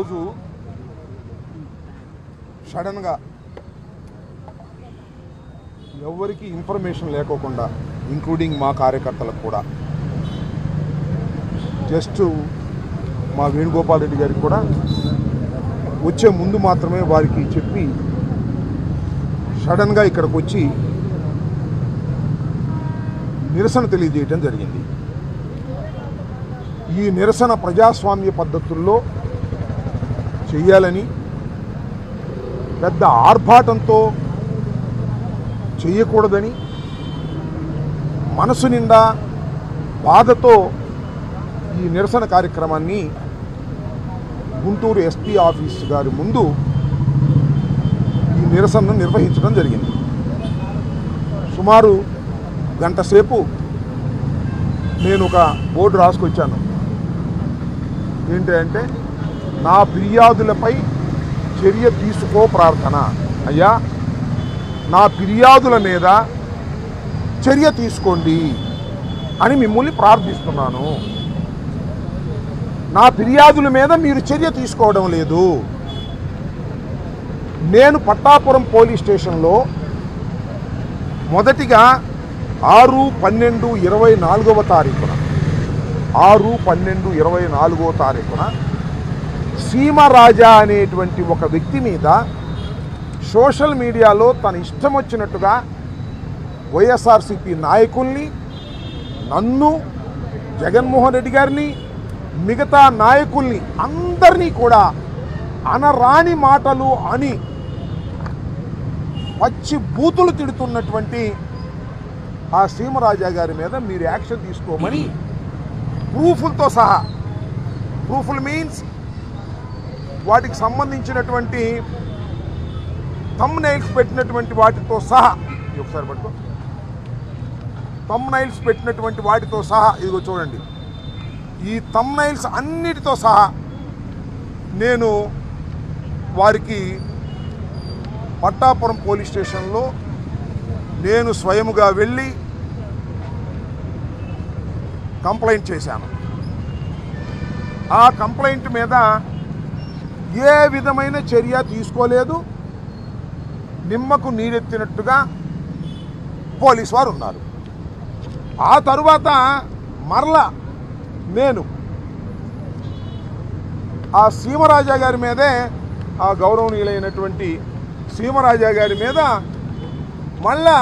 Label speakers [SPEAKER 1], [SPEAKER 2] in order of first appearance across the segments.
[SPEAKER 1] ఈరోజు సడన్గా ఎవరికి ఇన్ఫర్మేషన్ లేకోకుండా ఇంక్లూడింగ్ మా కార్యకర్తలకు కూడా జస్ట్ మా వేణుగోపాల్ రెడ్డి గారికి కూడా వచ్చే ముందు మాత్రమే వారికి చెప్పి సడన్గా ఇక్కడికి వచ్చి నిరసన తెలియజేయటం జరిగింది. ఈ నిరసన ప్రజాస్వామ్య పద్ధతుల్లో చేయాలని పెద్ద ఆర్భాటంతో చేయకూడదని మనసు నిండా బాధతో ఈ నిరసన కార్యక్రమాన్ని గుంటూరు ఎస్పీ ఆఫీస్ గారి ముందు ఈ నిరసనను నిర్వహించడం జరిగింది. సుమారు గంట సేపు నేను ఒక బోర్డు రాసుకొచ్చాను. ఏంటంటే నా ఫిర్యాదులపై చర్య తీసుకో ప్రార్థన. అయ్యా, నా ఫిర్యాదుల మీద చర్య తీసుకోండి అని మిమ్మల్ని ప్రార్థిస్తున్నాను. నా ఫిర్యాదుల మీద మీరు చర్య తీసుకోవడం లేదు. నేను పట్టాపురం పోలీస్ స్టేషన్లో మొదటిగా 6/12/24 తారీఖున 6/12/24 తారీఖున సీమరాజా అనేటువంటి ఒక వ్యక్తి మీద సోషల్ మీడియాలో తన ఇష్టం వచ్చినట్టుగా వైఎస్ఆర్సీపీ నాయకుల్ని, నన్ను, జగన్మోహన్ రెడ్డి గారిని, మిగతా నాయకుల్ని అందరినీ కూడా అనరాని మాటలు అని పచ్చి బూతులు తిడుతున్నటువంటి ఆ సీమరాజా గారి మీద మీరు యాక్షన్ తీసుకోమని ప్రూఫ్లతో సహా, ప్రూఫ్లు మీన్స్ వాటికి సంబంధించినటువంటి థంబ్నైల్స్ పెట్టినటువంటి వాటితో సహా, ఒకసారి పట్టుకో, థంబ్నైల్స్ పెట్టినటువంటి వాటితో సహా, ఇదిగో చూడండి, ఈ థంబ్నైల్స్ అన్నిటితో సహా నేను వారికి పట్టాపురం పోలీస్ స్టేషన్లో నేను స్వయముగా వెళ్ళి కంప్లైంట్ చేశాను. ఆ కంప్లైంట్ మీద ఏ విధమైన చర్య తీసుకోలేదు. నిమ్మకు నీరెత్తినట్టుగా పోలీసు వారు ఉన్నారు. ఆ తరువాత మరలా నేను ఆ సీమరాజా గారి మీదే, ఆ గౌరవనీయులైనటువంటి సీమరాజా గారి మీద మళ్ళా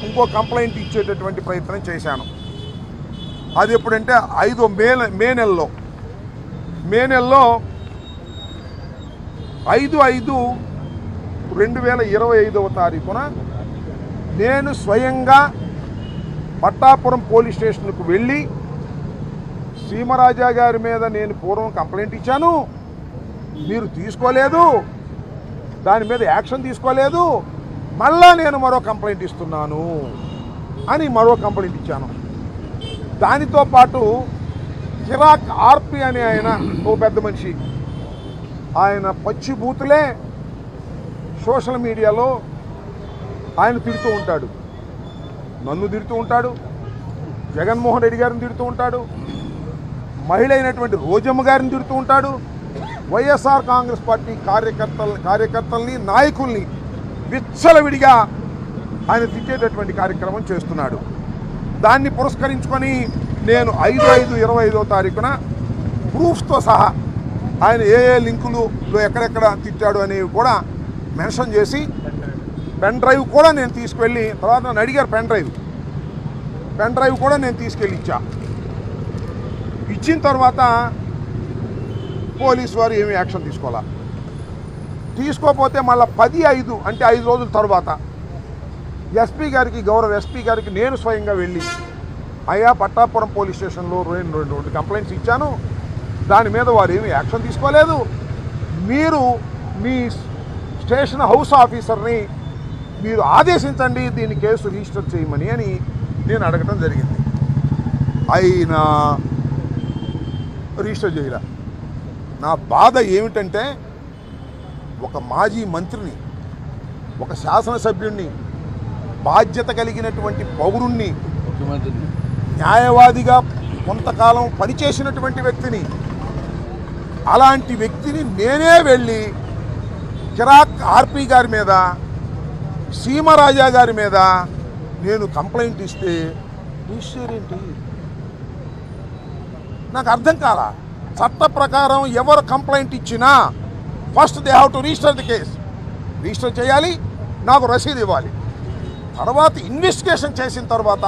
[SPEAKER 1] ఇంకో కంప్లైంట్ ఇచ్చేటటువంటి ప్రయత్నం చేశాను. అది ఎప్పుడంటే 5 మే నెలలో 5/5/2025 తారీఖున నేను స్వయంగా పట్టాపురం పోలీస్ స్టేషన్కు వెళ్ళి సీమరాజా గారి మీద నేను పూర్వం కంప్లైంట్ ఇచ్చాను, మీరు తీసుకోలేదు, దాని మీద యాక్షన్ తీసుకోలేదు, మళ్ళా నేను మరో కంప్లైంట్ ఇస్తున్నాను అని మరో కంప్లైంట్ ఇచ్చాను. దానితో పాటు చిరాక్ ఆర్పి అనే ఆయన ఓ పెద్ద మనిషి, ఆయన పచ్చి బూతులే సోషల్ మీడియాలో ఆయన తిడుతూ ఉంటాడు. నన్ను తిడుతూ ఉంటాడు, జగన్మోహన్ రెడ్డి గారిని తిడుతూ ఉంటాడు, మహిళ అయినటువంటి రోజమ్మ గారిని తిడుతూ ఉంటాడు, వైఎస్ఆర్ కాంగ్రెస్ పార్టీ కార్యకర్తల్ని, నాయకుల్ని విచ్చలవిడిగా ఆయన తిట్టేటటువంటి కార్యక్రమం చేస్తున్నాడు. దాన్ని పురస్కరించుకొని నేను 5/5/25 తారీఖున ప్రూఫ్స్తో సహా ఆయన ఏ లింకులు ఎక్కడెక్కడ తిట్టాడు అనేవి కూడా మెన్షన్ చేసి పెన్ డ్రైవ్ కూడా నేను తీసుకెళ్ళి, తర్వాత నన్ను అడిగారు పెన్ డ్రైవ్ కూడా నేను తీసుకెళ్ళి ఇచ్చిన తర్వాత పోలీసు వారు ఏమీ యాక్షన్ తీసుకోకపోతే మళ్ళీ 10/5 అంటే 5 రోజుల తర్వాత ఎస్పీ గారికి, గౌరవ ఎస్పీ గారికి నేను స్వయంగా వెళ్ళి, అయ్యా పట్టాపురం పోలీస్ స్టేషన్లో 2 కంప్లైంట్స్ ఇచ్చాను, దాని మీద వారు ఏమీ యాక్షన్ తీసుకోలేదు, మీరు మీ స్టేషన్ హౌస్ ఆఫీసర్ని మీరు ఆదేశించండి దీన్ని కేసు రిజిస్టర్ చేయమని అని నేను అడగటం జరిగింది. అయినా రిజిస్టర్ చేయలే. నా బాధ ఏమిటంటే ఒక మాజీ మంత్రిని, ఒక శాసనసభ్యుడిని, బాధ్యత కలిగినటువంటి పౌరుణ్ణి, న్యాయవాదిగా కొంతకాలం పనిచేసినటువంటి వ్యక్తిని అలాంటి వ్యక్తిని నేనే వెళ్ళి కిరాక్ ఆర్పి గారి మీద, సీమరాజా గారి మీద నేను కంప్లైంట్ ఇస్తే రిజిస్టర్ ఏంటి? నాకు అర్థం కాలా. చట్ట ప్రకారం ఎవరు కంప్లైంట్ ఇచ్చినా first they have to register the case. Register చేయాలి, నాకు రసీదు ఇవ్వాలి. తర్వాత ఇన్వెస్టిగేషన్ చేసిన తర్వాత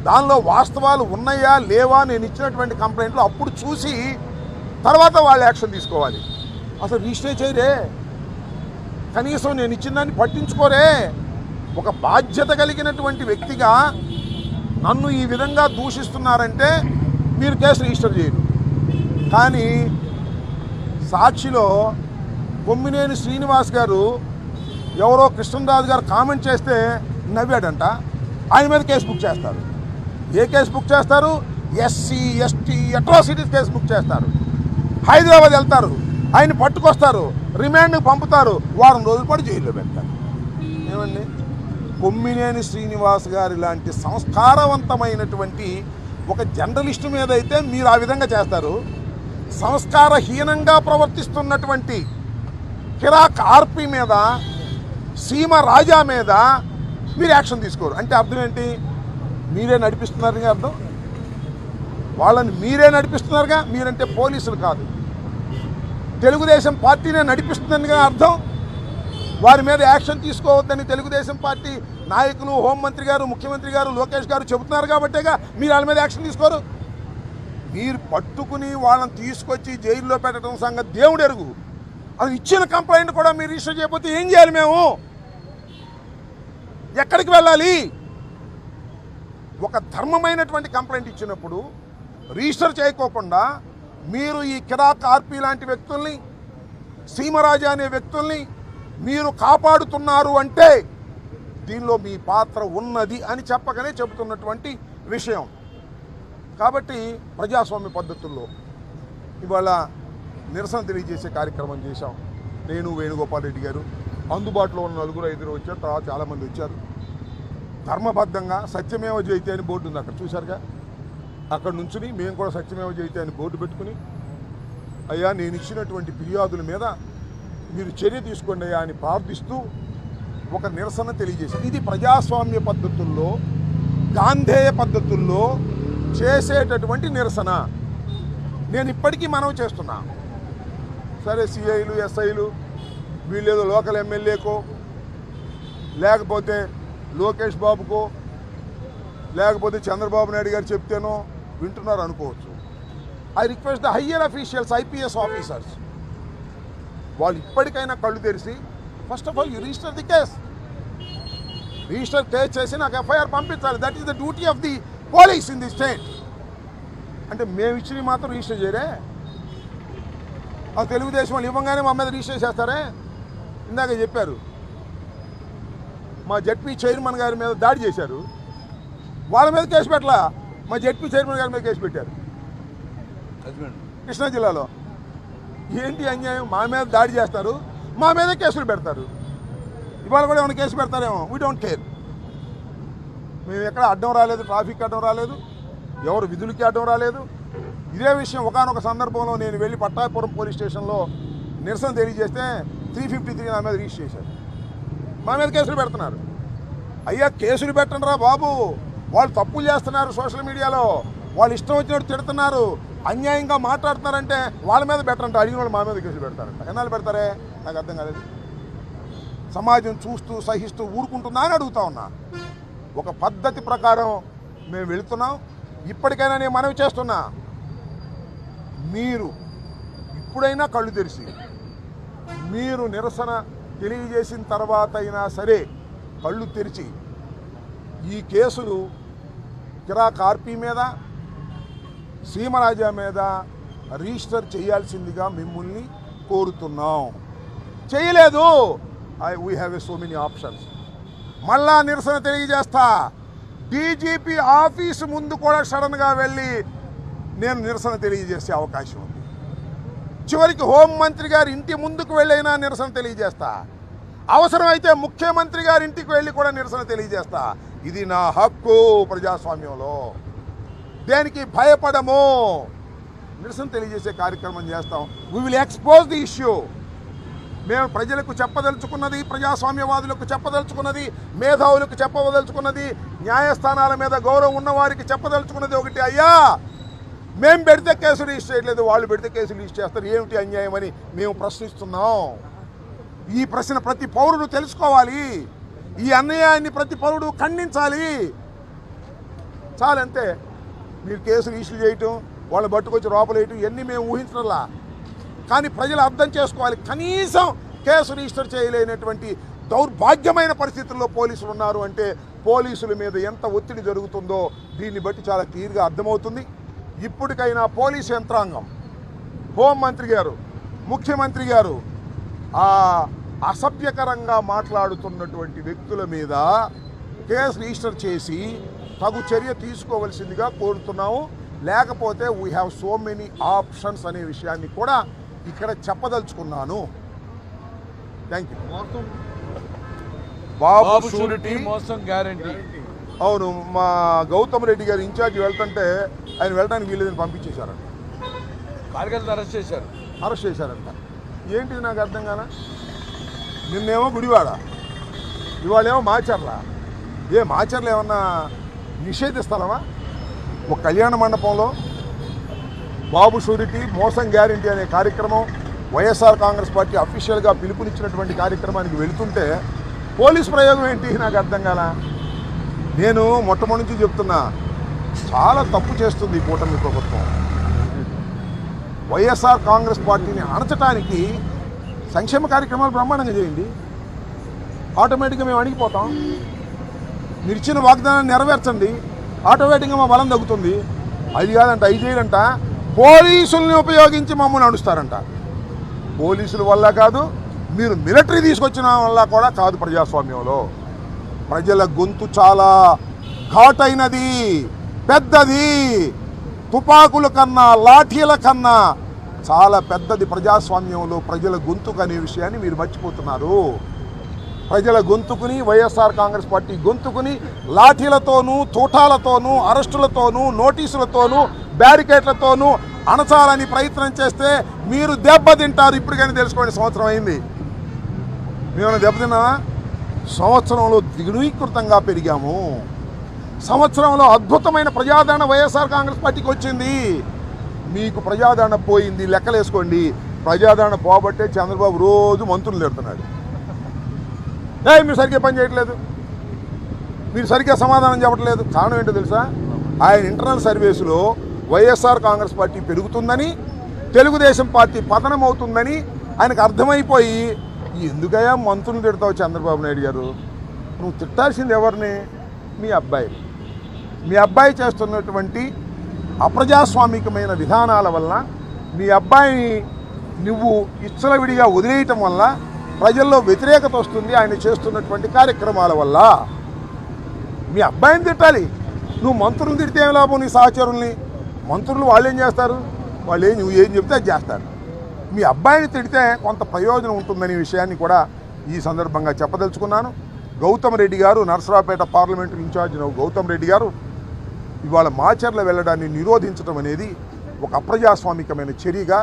[SPEAKER 1] దానిలో వాస్తవాలు ఉన్నాయా లేవా నేను ఇచ్చినటువంటి కంప్లైంట్లు అప్పుడు చూసి తర్వాత వాళ్ళు యాక్షన్ తీసుకోవాలి. అసలు రిజిస్టర్ చేయరే, కనీసం నేను ఇచ్చిన దాన్ని పట్టించుకోరే. ఒక బాధ్యత కలిగినటువంటి వ్యక్తిగా నన్ను ఈ విధంగా దూషిస్తున్నారంటే మీరు కేసు రిజిస్టర్ చేయరు. కానీ సాక్షిలో కొమ్మినేని శ్రీనివాస్ గారు ఎవరో కృష్ణరాజు గారు కామెంట్ చేస్తే నవ్వాడంట, ఆయన మీద కేసు బుక్ చేస్తారు. ఏ కేసు బుక్ చేస్తారు? SC ST atrocities case book చేస్తారు. హైదరాబాద్ వెళ్తారు, ఆయన పట్టుకొస్తారు, రిమాండ్ పంపుతారు, వారం రోజుల పాటు జైల్లో పెడతారు. ఏమండి, కొమ్మినేని శ్రీనివాస్ గారి లాంటి సంస్కారవంతమైనటువంటి ఒక జర్నలిస్టు మీద అయితే మీరు ఆ విధంగా చేస్తారు, సంస్కారహీనంగా ప్రవర్తిస్తున్నటువంటి కిరాక్ ఆర్పి మీద, సీమ రాజా మీద మీరు యాక్షన్ తీసుకోరు. అంటే అర్థం ఏంటి? మీరే నడిపిస్తున్నారుగా అర్థం. వాళ్ళని మీరే నడిపిస్తున్నారుగా. మీరంటే పోలీసులు కాదు, తెలుగుదేశం పార్టీనే నడిపిస్తుందనిగా అర్థం. వారి మీద యాక్షన్ తీసుకోవద్దని తెలుగుదేశం పార్టీ నాయకులు, హోంమంత్రి గారు, ముఖ్యమంత్రి గారు, లోకేష్ గారు చెబుతున్నారు కాబట్టేగా మీరు వాళ్ళ మీద యాక్షన్ తీసుకోరు. మీరు పట్టుకుని వాళ్ళని తీసుకొచ్చి జైల్లో పెట్టడం సంగతి దేవుడు ఎరుగు. అది ఇచ్చిన కంప్లైంట్ కూడా మీరు రిజిస్టర్ చేయకపోతే ఏం చేయాలి? మేము ఎక్కడికి వెళ్ళాలి? ఒక ధర్మమైనటువంటి కంప్లైంట్ ఇచ్చినప్పుడు రిజిస్టర్ చేయకోకుండా మీరు ఈ కిరాక్ ఆర్పి లాంటి వ్యక్తుల్ని, సీమరాజా అనే వ్యక్తుల్ని మీరు కాపాడుతున్నారు అంటే దీనిలో మీ పాత్ర ఉన్నది అని చెప్పకనే చెబుతున్నటువంటి విషయం. కాబట్టి ప్రజాస్వామ్య పద్ధతుల్లో ఇవాళ నిరసన తెలియజేసే కార్యక్రమం చేశాం. నేను, వేణుగోపాల్ రెడ్డి గారు, అందుబాటులో ఉన్న 4-5 వచ్చారు, తర్వాత చాలామంది వచ్చారు. ధర్మబద్ధంగా సత్యమేవ జయతే అని బోర్డు ఉంది అక్కడ, చూశారుగా. అక్కడ నుంచుని మేము కూడా సత్యమేవ జయతే అని బోర్డు పెట్టుకుని, అయ్యా నేను ఇచ్చినటువంటి ఫిర్యాదుల మీద మీరు చర్య తీసుకోండి అయ్యా అని ప్రార్థిస్తూ ఒక నిరసన తెలియజేశారు. ఇది ప్రజాస్వామ్య పద్ధతుల్లో, గాంధేయ పద్ధతుల్లో చేసేటటువంటి నిరసన. నేను ఇప్పటికీ మనవి చేస్తున్నా. సరే, సిఐలు, ఎస్ఐలు వీళ్ళేదో లోకల్ ఎమ్మెల్యేకో లేకపోతే లోకేష్ బాబుకో లేకపోతే చంద్రబాబు నాయుడు గారు చెప్తేనో వింటున్నారు అనుకోవచ్చు. I request the higher officials, IPS officers, వాళ్ళు ఇప్పటికైనా కళ్ళు తెరిచి first of all you register the case. Register case చేసి నాకు ఎఫ్ఐఆర్ పంపించాలి. That is the duty of the police in the state. అంటే మేము ఇచ్చి మాత్రం రిజిస్టర్ చేయరే? ఆ తెలుగుదేశం వాళ్ళు ఇవ్వగానే మా మీద రిజిస్టర్ చేస్తారే? ఇందాక చెప్పారు, మా జడ్పీ చైర్మన్ గారి మీద దాడి చేశారు, వాళ్ళ మీద కేసు పెట్టలా, మా జడ్పీ చైర్మన్ గారి మీద కేసు పెట్టారు కృష్ణా జిల్లాలో. ఏంటి అన్యాయం? మా మీద దాడి చేస్తారు, మా మీద కేసులు పెడతారు. ఇవాళ కూడా ఏమైనా కేసు పెడతారేమో, వీ డోంట్ కేర్. మేము ఎక్కడ అడ్డం రాలేదు, ట్రాఫిక్ అడ్డం రాలేదు, ఎవరు విధులకి అడ్డం రాలేదు. ఇదే విషయం ఒకానొక సందర్భంలో నేను వెళ్ళి పట్టాపురం పోలీస్ స్టేషన్లో నిరసన తెలియజేస్తే 353 నా మీద రిజిస్టర్ చేశారు. మా మీద కేసులు పెడుతున్నారు. అయ్యా కేసులు పెట్టండి రా బాబు, వాళ్ళు తప్పులు చేస్తున్నారు, సోషల్ మీడియాలో వాళ్ళు ఇష్టం వచ్చినట్టు తిడుతున్నారు, అన్యాయంగా మాట్లాడుతున్నారంటే వాళ్ళ మీద పెట్టరంట, అడిగిన వాళ్ళు మా మీద కేసులు పెడతారంట. ఎన్నాళ్ళు పెడతారే? నాకు అర్థం కాలేదు. సమాజం చూస్తూ సహిస్తూ ఊరుకుంటుందా అని అడుగుతా ఉన్నా. ఒక పద్ధతి ప్రకారం మేము వెళుతున్నాం. ఇప్పటికైనా నేను మనవి చేస్తున్నా, మీరు ఇప్పుడైనా కళ్ళు తెరిచి మీరు నిరసన తెలియజేసిన తర్వాత అయినా సరే కళ్ళు తెరిచి ఈ కేసులు కిరాక్ ఆర్పి మీద, సీమరాజా మీద రిజిస్టర్ చేయాల్సిందిగా మిమ్మల్ని కోరుతున్నాం. చేయలేదు, we have so many options. మళ్ళా నిరసన తెలియజేస్తా. డీజీపీ ఆఫీసు ముందు కూడా సడన్గా వెళ్ళి నేను నిరసన తెలియజేసే అవకాశం ఉంది. చివరికి హోంమంత్రి గారి ఇంటి ముందుకు వెళ్ళైనా నిరసన తెలియజేస్తా. అవసరమైతే ముఖ్యమంత్రి గారి ఇంటికి వెళ్ళి కూడా నిరసన తెలియజేస్తా. ఇది నా హక్కు ప్రజాస్వామ్యంలో. దేనికి భయపడము. నిరసన తెలియజేసే కార్యక్రమం చేస్తాం. We will expose the issue. మేము ప్రజలకు చెప్పదలుచుకున్నది, ప్రజాస్వామ్యవాదులకు చెప్పదలుచుకున్నది, మేధావులకు చెప్పదలుచుకున్నది, న్యాయస్థానాల మీద గౌరవం ఉన్నవారికి చెప్పదలుచుకున్నది ఒకటి, అయ్యా మేము పెడితే కేసు రిజిస్టర్ చేయట్లేదు, వాళ్ళు పెడితే కేసు రిజిస్టర్ చేస్తారు, ఏమిటి అన్యాయం అని మేము ప్రశ్నిస్తున్నాం. ఈ ప్రశ్న ప్రతి పౌరుడు తెలుసుకోవాలి. ఈ అన్యాయాన్ని ప్రతి పౌరుడు ఖండించాలి. చాలంతే. మీరు కేసు రిజిస్టర్ చేయటం, వాళ్ళు పట్టుకొచ్చి లోపలేయటం ఇవన్నీ మేము ఊహించడంలా. కానీ ప్రజలు అర్థం చేసుకోవాలి, కనీసం కేసు రిజిస్టర్ చేయలేనటువంటి దౌర్భాగ్యమైన పరిస్థితుల్లో పోలీసులు ఉన్నారు అంటే పోలీసుల మీద ఎంత ఒత్తిడి జరుగుతుందో దీన్ని బట్టి చాలా క్లియర్గా అర్థమవుతుంది. ఇప్పటికైనా పోలీసు యంత్రాంగం, హోంమంత్రి గారు, ముఖ్యమంత్రి గారు అసభ్యకరంగా మాట్లాడుతున్నటువంటి వ్యక్తుల మీద కేసు రిజిస్టర్ చేసి తగు చర్య తీసుకోవలసిందిగా కోరుతున్నాము. లేకపోతే we have so many options అనే విషయాన్ని కూడా ఇక్కడ చెప్పదలుచుకున్నాను. Thank you. బాబు షూరిటీ
[SPEAKER 2] మోసం గ్యారంటీ.
[SPEAKER 1] అవును, మా గౌతమ్ రెడ్డి గారు ఇన్ఛార్జ్ వెళ్తుంటే ఆయన వెళ్ళడానికి వీళ్ళని పంపించేశారంట.
[SPEAKER 2] కార్యకర్తలు అరెస్ట్
[SPEAKER 1] చేశారంట. ఏంటిది నాకు అర్థం కాదా? నిన్నేమో గుడివాడ, ఇవాళేమో మాచర్ల. మాచర్ల ఏమన్నా నిషేధ స్థలమా? ఒక కళ్యాణ మండపంలో బాబు షూరిటీ మోసం గ్యారంటీ అనే కార్యక్రమం వైఎస్ఆర్ కాంగ్రెస్ పార్టీ అఫీషియల్గా పిలుపునిచ్చినటువంటి కార్యక్రమానికి వెళుతుంటే పోలీసు ప్రయోగం ఏంటి నాకు అర్థం కాల. నేను మొట్టమొదటి నుంచి చెప్తున్నా, చాలా తప్పు చేస్తుంది ఈ కూటమి ప్రభుత్వం. వైఎస్ఆర్ కాంగ్రెస్ పార్టీని అణచడానికి సంక్షేమ కార్యక్రమాలు బ్రహ్మాండంగా చేయండి, ఆటోమేటిక్గా మేము అణిగిపోతాం. మీరు ఇచ్చిన వాగ్దానాన్ని నెరవేర్చండి, ఆటోమేటిక్గా మా బలం తగ్గుతుంది. అది కాదంట, అది చేయాలంట, పోలీసుల్ని ఉపయోగించి మమ్మల్ని నడుస్తారంట. పోలీసుల వల్ల కాదు, మీరు మిలిటరీ తీసుకొచ్చిన వల్ల కూడా కాదు. ప్రజాస్వామ్యంలో ప్రజల గొంతు చాలా ఘాటైనది, పెద్దది, తుపాకుల కన్నా లాఠీల కన్నా చాలా పెద్దది ప్రజాస్వామ్యంలో ప్రజల గొంతుకు అనే విషయాన్ని మీరు మర్చిపోతున్నారు. ప్రజల గొంతుకుని, వైఎస్ఆర్ కాంగ్రెస్ పార్టీ గొంతుకుని లాఠీలతోనూ, తూటాలతోనూ, అరెస్టులతోనూ, నోటీసులతోనూ, బ్యారికేడ్లతోనూ అణచాలని ప్రయత్నం చేస్తే మీరు దెబ్బతింటారు. ఇప్పటికైనా తెలుసుకోండి. సంవత్సరం అయింది, మేము దెబ్బతిన్నామా? సంవత్సరంలో ద్విగుణీకృతంగా పెరిగాము. సంవత్సరంలో అద్భుతమైన ప్రజాదరణ వైఎస్ఆర్ కాంగ్రెస్ పార్టీకి వచ్చింది. మీకు ప్రజాదరణ పోయింది, లెక్కలేసుకోండి. ప్రజాదరణ పోబట్టే చంద్రబాబు రోజు మంత్రులు తిడుతున్నాడు. మీరు సరిగ్గా పని చేయట్లేదు, మీరు సరిగ్గా సమాధానం చెప్పట్లేదు. కారణం ఏంటో తెలుసా? ఆయన ఇంటర్నల్ సర్వీసులో వైఎస్ఆర్ కాంగ్రెస్ పార్టీ పెరుగుతుందని, తెలుగుదేశం పార్టీ పతనం అవుతుందని ఆయనకు అర్థమైపోయి, ఎందుకయ్యా మంత్రులు తిడతావు చంద్రబాబు నాయుడు గారు? నువ్వు తిట్టాల్సింది ఎవరిని? మీ అబ్బాయి. మీ అబ్బాయి చేస్తున్నటువంటి అప్రజాస్వామికమైన విధానాల వల్ల, మీ అబ్బాయిని నువ్వు ఇచ్చలవిడిగా వదిలేయటం వల్ల ప్రజల్లో వ్యతిరేకత వస్తుంది. ఆయన చేస్తున్నటువంటి కార్యక్రమాల వల్ల మీ అబ్బాయిని తిట్టాలి. నువ్వు మంత్రులను తిడితే ఏం లాభం? నీ సహచరుల్ని. మంత్రులు వాళ్ళు ఏం చేస్తారు? నువ్వు ఏం చెప్తే అది చేస్తారు. మీ అబ్బాయిని తిడితే కొంత ప్రయోజనం ఉంటుందనే విషయాన్ని కూడా ఈ సందర్భంగా చెప్పదలుచుకున్నాను. గౌతమ్ రెడ్డి గారు, నరసరావుపేట పార్లమెంటరీ ఇన్ఛార్జ్ గౌతమ్ రెడ్డి గారు ఇవాళ మాచర్ల వెళ్ళడాన్ని నిరోధించడం అనేది ఒక అప్రజాస్వామికమైన చర్యగా